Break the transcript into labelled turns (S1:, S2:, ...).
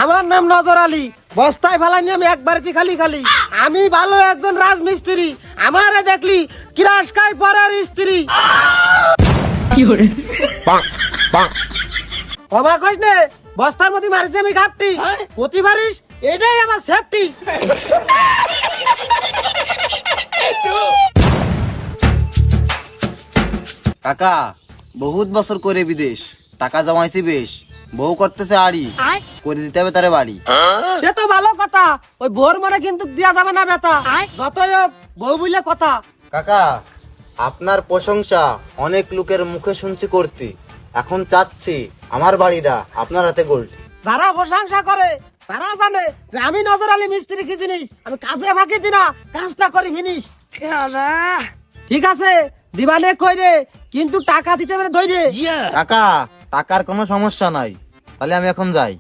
S1: আমার নাম নজর আলী, বস্তায় ফেলানি আমি একবারটি খালি খালি। আমি ভালো একজন রাজমিস্ত্রি, আমারে দেখলি কিরাস খাই পরের স্ত্রী। অবাক হইস নে, বস্তার মধ্যে মারিছে আমি ঘাপটি, প্রতি পারিস এটাই আমার সেফটি।
S2: কাকা বহুত বছর করে বিদেশ, টাকা জমাইছি বেশ, বউ করতেছে আড়ি, করে দিতে হবে তারে বাড়ি।
S1: সে তো ভালো কথা, ওই বোর মনে কিন্তু দেয়া যাবে না বেতা, যতই হোক বউ বুঝলে কথা।
S2: কাকা আপনার প্রশংসা অনেক লোকের মুখে শুনছি করতে, এখন চাচ্ছি আমার বাড়িটা আপনার হাতে গোল্ড।
S1: যারা প্রশংসা করে তারা জানে যে আমি নজর আলী মিস্ত্রি কি জিনিস, আমি কাজে ফাঁকি দিই না, কাজটা করি ফিনিশ। ঠিক আছে দিবানে কই রে, কিন্তু টাকা দিতে পারে ধরে।
S2: কাকা টাকার কোনো সমস্যা নাই, তাহলে আমি এখন যাই।